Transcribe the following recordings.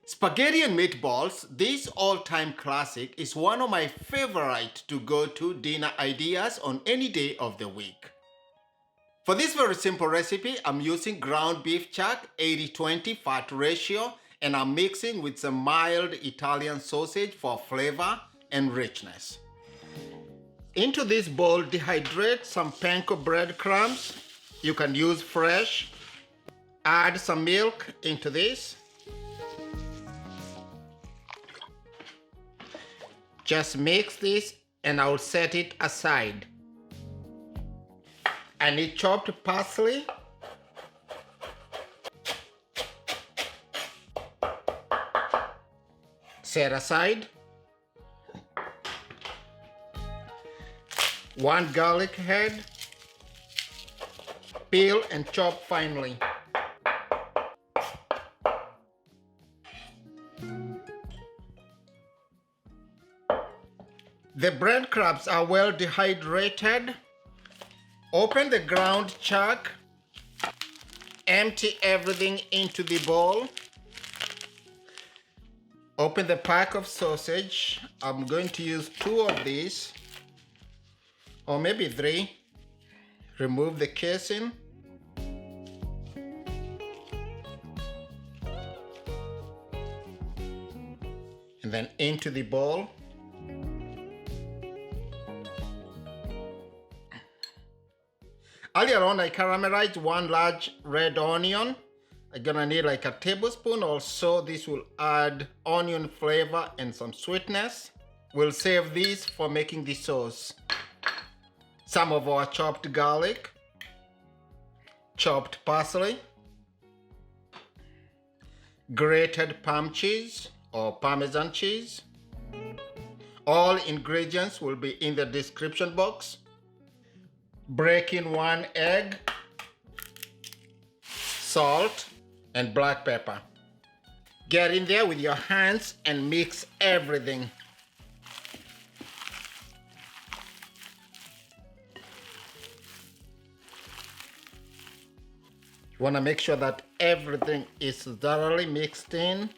Spaghetti and meatballs, this all-time classic, is one of my favorite to go to dinner ideas on any day of the week. For this very simple recipe, I'm using ground beef chuck 80-20 fat ratio, and I'm mixing with some mild Italian sausage for flavor and richness. Into this bowl, dehydrate some panko breadcrumbs. You can use fresh. Add some milk into this. Just mix this and I'll set it aside. I need chopped parsley. Set aside. 1 garlic head. Peel and chop finely. The breadcrumbs are well dehydrated. Open the ground chuck. Empty everything into the bowl. Open the pack of sausage. I'm going to use 2 of these, or maybe 3. Remove the casing. And then into the bowl. Earlier on, I caramelized 1 large red onion. I'm gonna need like a tablespoon or so. This will add onion flavor and some sweetness. We'll save these for making the sauce. Some of our chopped garlic, chopped parsley, grated Parm cheese or Parmesan cheese. All ingredients will be in the description box. Break in 1 egg, salt, and black pepper. Get in there with your hands and mix everything. You want to make sure that everything is thoroughly mixed in.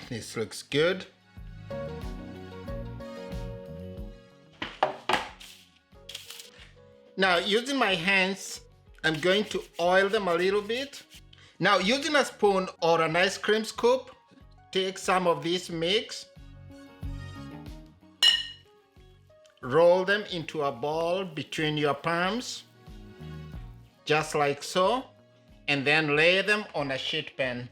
This looks good. Now, using my hands, I'm going to oil them a little bit. Now, using a spoon or an ice cream scoop, take some of this mix, roll them into a ball between your palms, just like so, and then lay them on a sheet pan.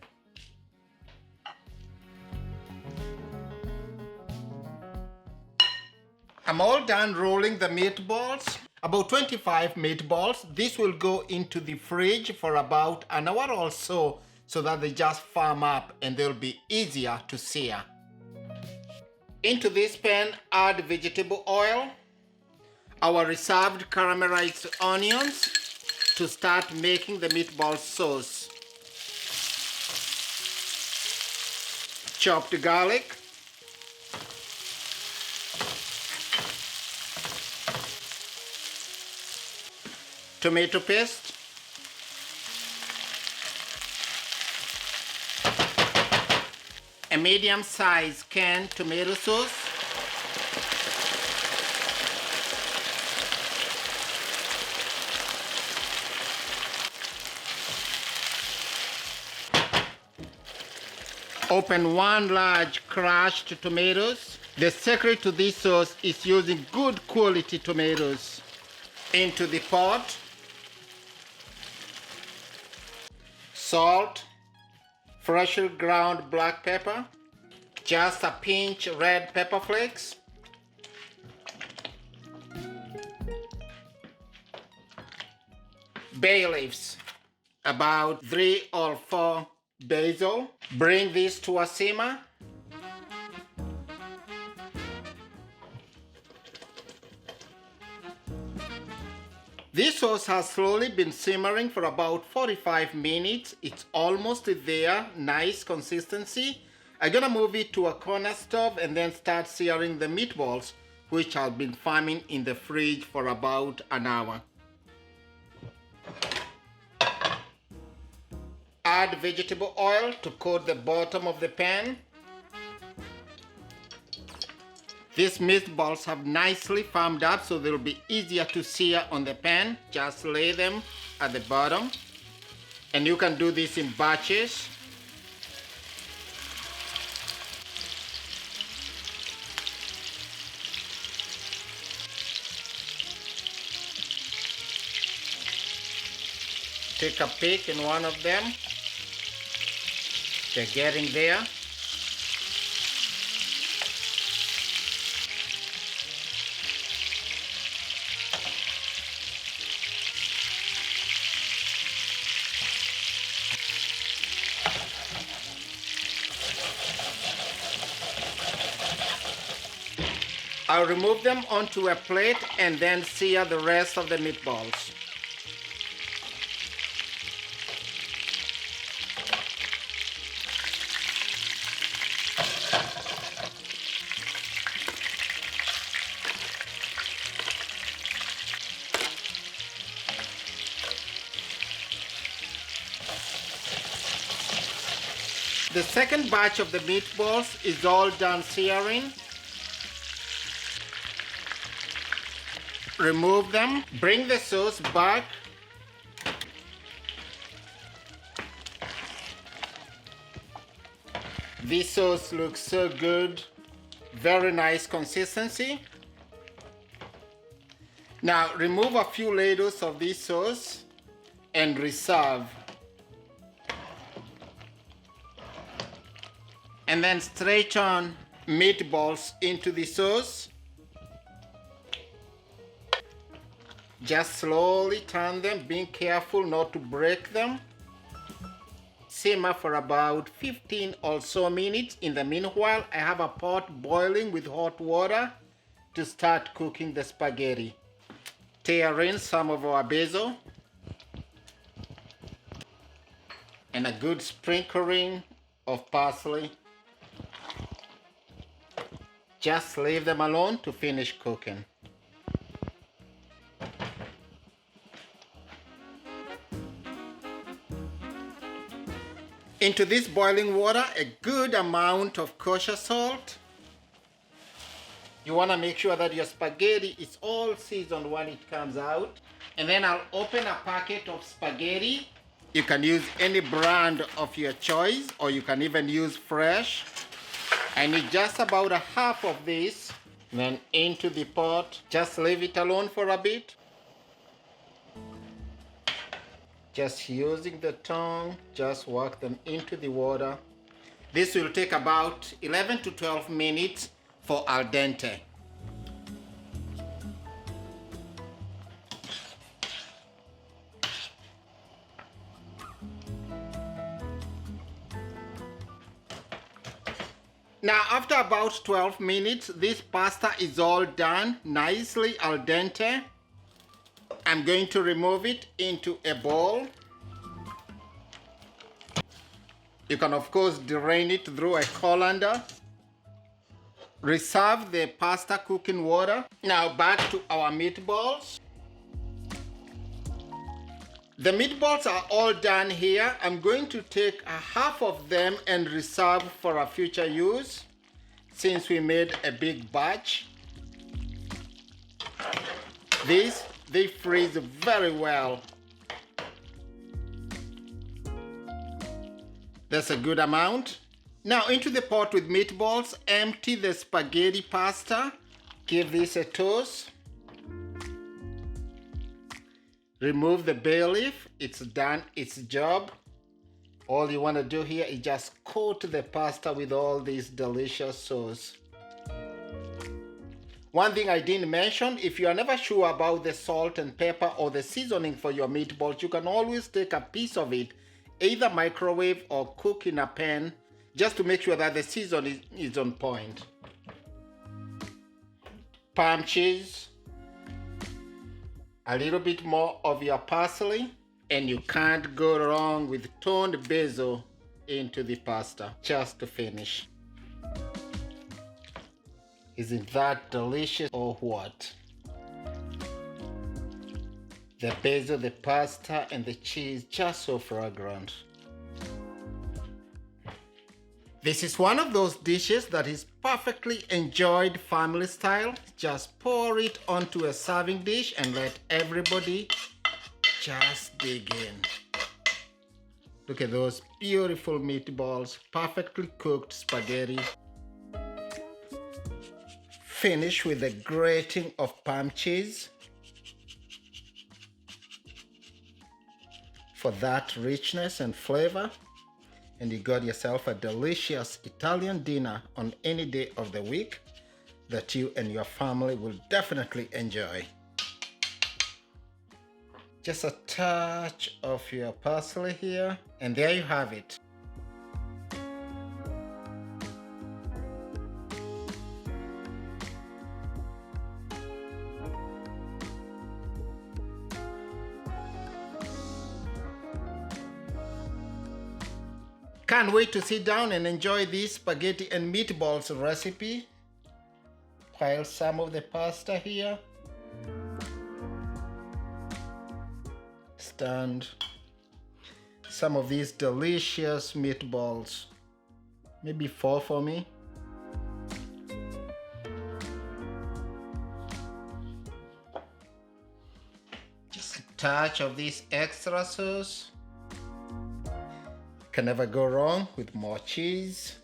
I'm all done rolling the meatballs. About 25 meatballs. This will go into the fridge for about an hour or so that they just firm up and they'll be easier to sear. Into this pan, add vegetable oil, our reserved caramelized onions to start making the meatball sauce. Chopped garlic, tomato paste, a medium-sized canned tomato sauce, open 1 large crushed tomatoes. The secret to this sauce is using good quality tomatoes. Into the pot. Salt, freshly ground black pepper, just a pinch red pepper flakes, bay leaves, about 3 or 4 basil. Bring this to a simmer. This sauce has slowly been simmering for about 45 minutes. It's almost there, nice consistency. I'm gonna move it to a corner stove and then start searing the meatballs, which have been firming in the fridge for about an hour. add vegetable oil to coat the bottom of the pan. These meatballs have nicely firmed up, so they'll be easier to sear on the pan. Just lay them at the bottom. And you can do this in batches. Take a peek in one of them. They're getting there. I'll remove them onto a plate and then sear the rest of the meatballs. The second batch of the meatballs is all done searing. Remove them, bring the sauce back. This sauce looks so good, very nice consistency. Now remove a few ladles of this sauce and reserve. And then stretch on meatballs into the sauce. Just slowly turn them, being careful not to break them. Simmer for about 15 or so minutes. In the meanwhile, I have a pot boiling with hot water to start cooking the spaghetti. Tear in some of our basil and a good sprinkling of parsley. Just leave them alone to finish cooking. Into this boiling water, a good amount of kosher salt. You want to make sure that your spaghetti is all seasoned when it comes out. And then I'll open a packet of spaghetti. You can use any brand of your choice, or you can even use fresh. I need just about a half of this. Then into the pot, just leave it alone for a bit. Just using the tongue, just work them into the water. This will take about 11 to 12 minutes for al dente. Now after about 12 minutes, this pasta is all done, nicely al dente. I'm going to remove it into a bowl. You can of course drain it through a colander. Reserve the pasta cooking water. Now back to our meatballs. The meatballs are all done here. I'm going to take a half of them and reserve for a future use, since we made a big batch. They freeze very well. That's a good amount. Now into the pot with meatballs, empty the spaghetti pasta. Give this a toss. Remove the bay leaf. It's done its job. All you want to do here is just coat the pasta with all this delicious sauce. One thing I didn't mention, if you are never sure about the salt and pepper or the seasoning for your meatballs, you can always take a piece of it, either microwave or cook in a pan, just to make sure that the seasoning is on point. Palm cheese, a little bit more of your parsley, and you can't go wrong with toned basil into the pasta, just to finish. Isn't that delicious or what? The basil, the pasta, and the cheese, just so fragrant. This is one of those dishes that is perfectly enjoyed family style. Just pour it onto a serving dish and let everybody just dig in. Look at those beautiful meatballs, perfectly cooked spaghetti. Finish with a grating of palm cheese for that richness and flavor. And you got yourself a delicious Italian dinner on any day of the week that you and your family will definitely enjoy. Just a touch of your parsley here, and there you have it. Can't wait to sit down and enjoy this spaghetti and meatballs recipe. Pile some of the pasta here. Stand some of these delicious meatballs. Maybe 4 for me. Just a touch of this extra sauce. Can never go wrong with more cheese.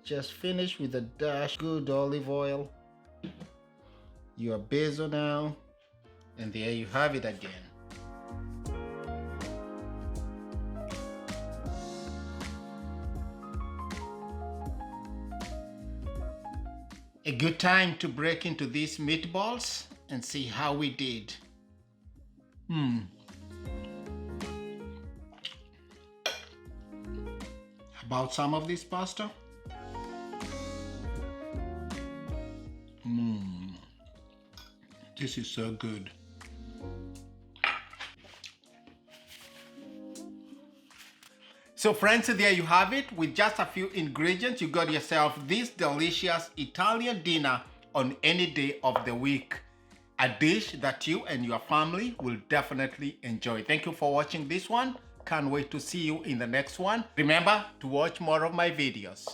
Just finish with a dash good olive oil. Your basil now, and there you have it again. A good time to break into these meatballs and see how we did. About some of this pasta? This is so good. So friends, there you have it. With just a few ingredients, you got yourself this delicious Italian dinner on any day of the week. A dish that you and your family will definitely enjoy. Thank you for watching this one. Can't wait to see you in the next one. Remember to watch more of my videos.